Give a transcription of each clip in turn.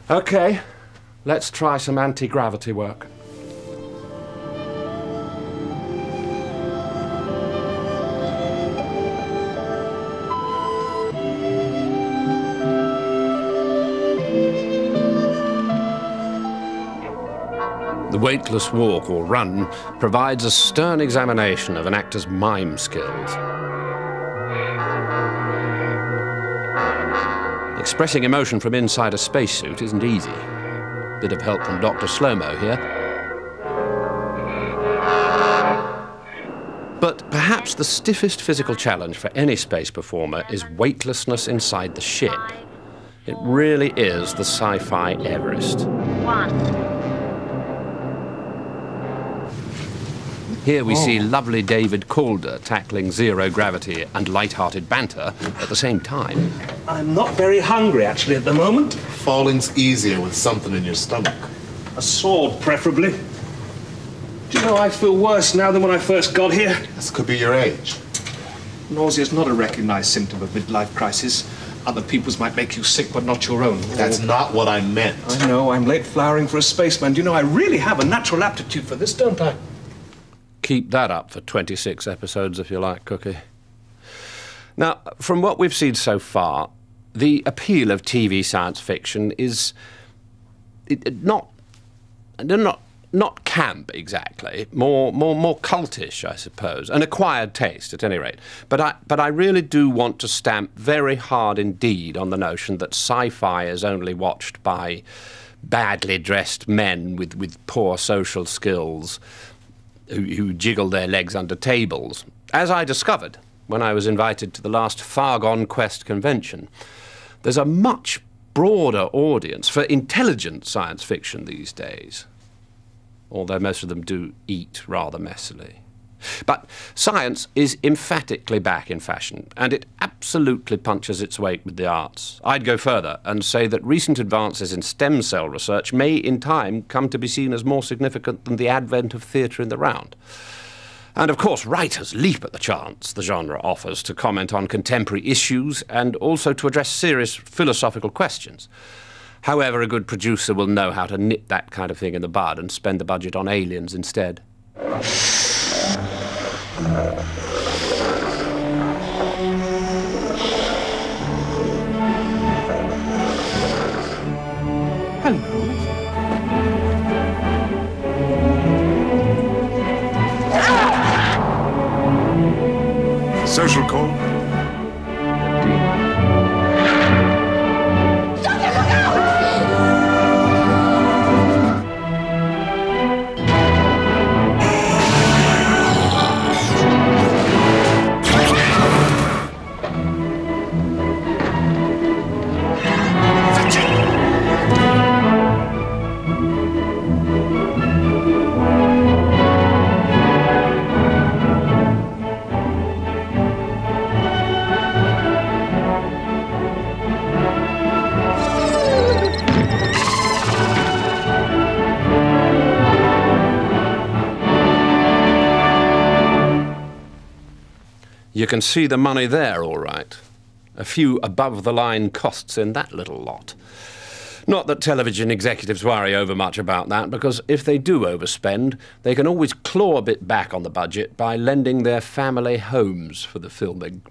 OK, let's try some anti-gravity work. The weightless walk or run provides a stern examination of an actor's mime skills. Expressing emotion from inside a spacesuit isn't easy. Bit of help from Dr. Slow-Mo here. But perhaps the stiffest physical challenge for any space performer is weightlessness inside the ship. It really is the sci-fi Everest. Here we see lovely David Calder tackling zero gravity and light-hearted banter at the same time. I'm not very hungry, actually, at the moment. Falling's easier with something in your stomach. A sword, preferably. Do you know, I feel worse now than when I first got here. This could be your age. Nausea's not a recognized symptom of midlife crisis. Other people's might make you sick, but not your own. That's not what I meant. I know, I'm late flowering for a spaceman. Do you know, I really have a natural aptitude for this, don't I? Keep that up for 26 episodes, if you like, Cookie. Now, from what we've seen so far, the appeal of TV science fiction is not camp exactly, more cultish, I suppose, an acquired taste at any rate. But I really do want to stamp very hard indeed on the notion that sci-fi is only watched by badly dressed men with poor social skills who jiggle their legs under tables, as I discovered when I was invited to the last Far-Gone Quest convention. There's a much broader audience for intelligent science fiction these days, although most of them do eat rather messily. But science is emphatically back in fashion, and it absolutely punches its weight with the arts. I'd go further and say that recent advances in stem cell research may in time come to be seen as more significant than the advent of theatre in the round. And of course, writers leap at the chance the genre offers to comment on contemporary issues and also to address serious philosophical questions. However, a good producer will know how to nip that kind of thing in the bud and spend the budget on aliens instead. Social call. You can see the money there, all right. A few above-the-line costs in that little lot. Not that television executives worry over much about that, because if they do overspend, they can always claw a bit back on the budget by lending their family homes for the filming.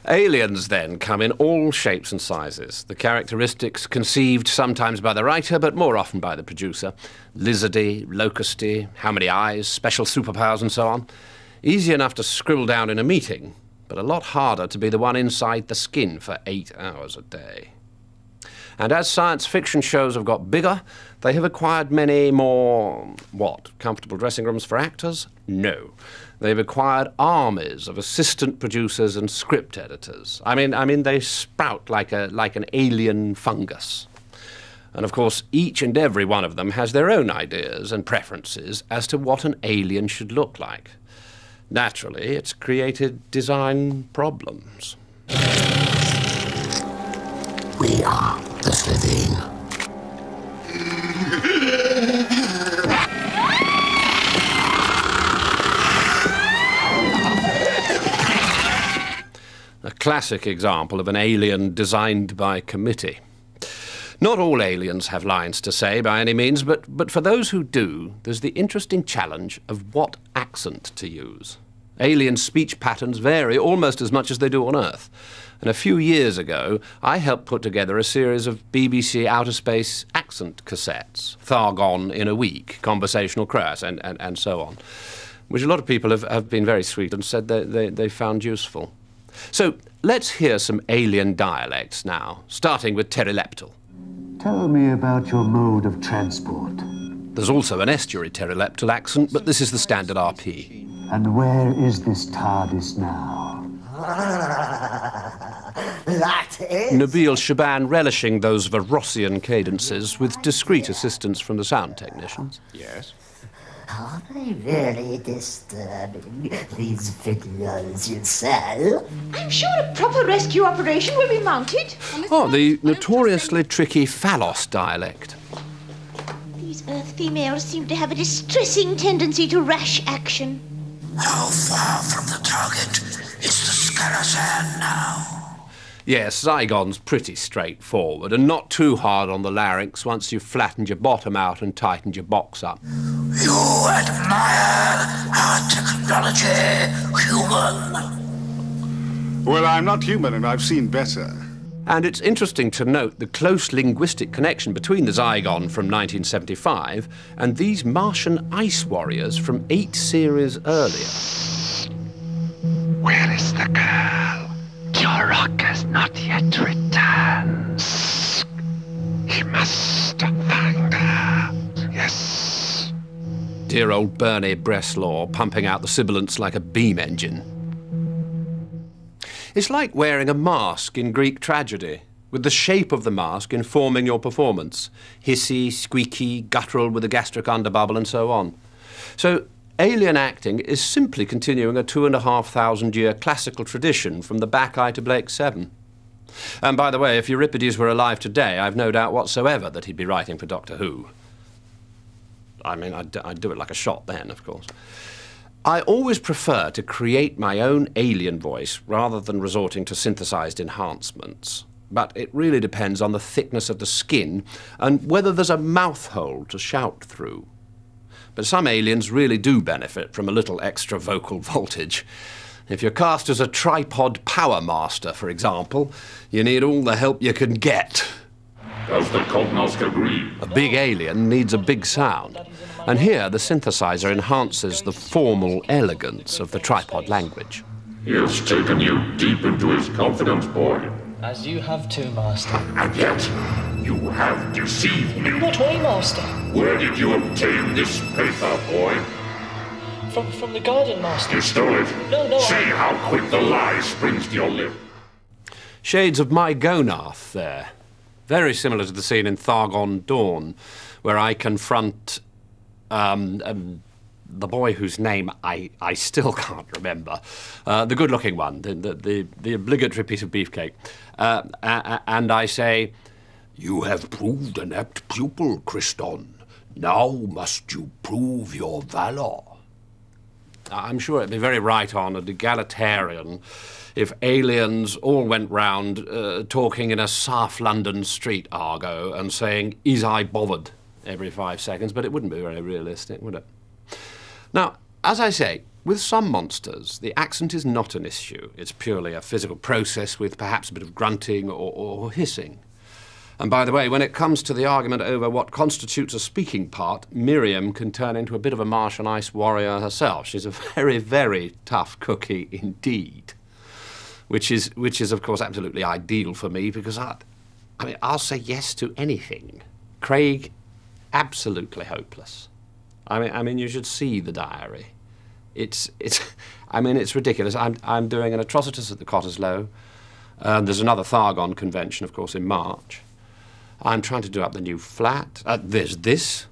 Aliens, then, come in all shapes and sizes. The characteristics conceived sometimes by the writer, but more often by the producer. Lizardy, locusty, how many eyes, special superpowers, and so on. Easy enough to scribble down in a meeting, but a lot harder to be the one inside the skin for 8 hours a day. And as science fiction shows have got bigger, they have acquired many more, comfortable dressing rooms for actors? No. They've acquired armies of assistant producers and script editors. I mean, they sprout like an alien fungus. And of course, each and every one of them has their own ideas and preferences as to what an alien should look like. Naturally, it's created design problems. We are the Slitheen. A classic example of an alien designed by committee. Not all aliens have lines to say by any means, but for those who do, there's the interesting challenge of what accent to use. Alien speech patterns vary almost as much as they do on Earth. And a few years ago, I helped put together a series of BBC outer space accent cassettes, Thargon in a Week, Conversational Crows, and so on, which a lot of people have been very sweet and said they found useful. So let's hear some alien dialects now, starting with pteroleptal. Tell me about your mode of transport. There's also an estuary pteroleptal accent, but this is the standard RP. And where is this TARDIS now? That is... Nabil Shaban relishing those Verossian cadences with discreet assistance from the sound technicians. Yes? Are they really disturbing, these videos you sell? I'm sure a proper rescue operation will be mounted. Oh, the notoriously tricky Phallos dialect. These Earth females seem to have a distressing tendency to rash action. How far from the target is the Scarazan now? Yes, Zygon's pretty straightforward and not too hard on the larynx once you've flattened your bottom out and tightened your box up. You admire our technology, human? Well, I'm not human and I've seen better. And it's interesting to note the close linguistic connection between the Zygon from 1975 and these Martian ice warriors from 8 series earlier. Where is the girl? Jorok has not yet returned. He must find her. Yes. Dear old Bernie Bresslaw pumping out the sibilants like a beam engine. It's like wearing a mask in Greek tragedy, with the shape of the mask informing your performance. Hissy, squeaky, guttural with a gastric underbubble and so on. So alien acting is simply continuing a 2,500-year classical tradition from the Bacchae to Blake 7. And by the way, if Euripides were alive today, I've no doubt whatsoever that he'd be writing for Doctor Who. I mean, I'd do it like a shot then, of course. I always prefer to create my own alien voice rather than resorting to synthesized enhancements. But it really depends on the thickness of the skin and whether there's a mouth hole to shout through. But some aliens really do benefit from a little extra vocal voltage. If you're cast as a tripod power master, for example, you need all the help you can get. Does the Cognos agree? A big alien needs a big sound. And here the synthesizer enhances the formal elegance of the tripod language. He has taken you deep into his confidence, boy. As you have too, Master. And yet, you have deceived me. Not way, Master. Where did you obtain this paper, boy? From the garden, Master. You stole it? No, See how quick the lie springs to your lip. Shades of my Gonath there. Very similar to the scene in Thargon Dawn, where I confront the boy whose name I still can't remember, the good-looking one, the obligatory piece of beefcake, and I say, You have proved an apt pupil, Christon. Now must you prove your valor. I'm sure it'd be very right on and egalitarian if aliens all went round talking in a South London street argot and saying, "Is I bothered?" every 5 seconds, but it wouldn't be very realistic, would it? Now, as I say, with some monsters, the accent is not an issue. It's purely a physical process with perhaps a bit of grunting or hissing. And by the way, when it comes to the argument over what constitutes a speaking part, Miriam can turn into a bit of a Martian ice warrior herself. She's a very, very tough cookie indeed, which is of course absolutely ideal for me because I'll say yes to anything. Craig, absolutely hopeless. I mean, you should see the diary. It's ridiculous. I'm doing an Atrocitus at the Cottesloe. There's another Thargon convention, of course, in March. I'm trying to do up the new flat. There's this,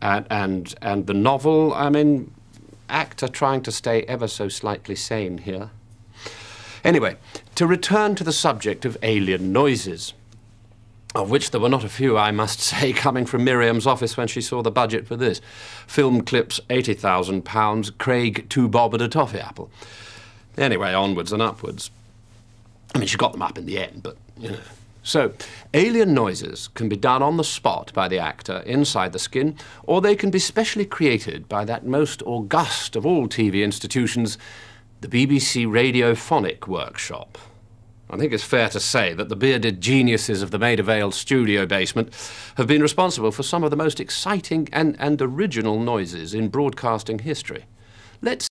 and the novel. I mean, actor trying to stay ever so slightly sane here. Anyway, to return to the subject of alien noises, of which there were not a few, I must say, coming from Miriam's office when she saw the budget for this. Film clips, £80,000, Craig 2 bob and a toffee apple. Anyway, onwards and upwards. I mean, she got them up in the end, but, you know. So, alien noises can be done on the spot by the actor inside the skin, or they can be specially created by that most august of all TV institutions, the BBC Radiophonic Workshop. I think it's fair to say that the bearded geniuses of the Maida Vale studio basement have been responsible for some of the most exciting and original noises in broadcasting history. Let's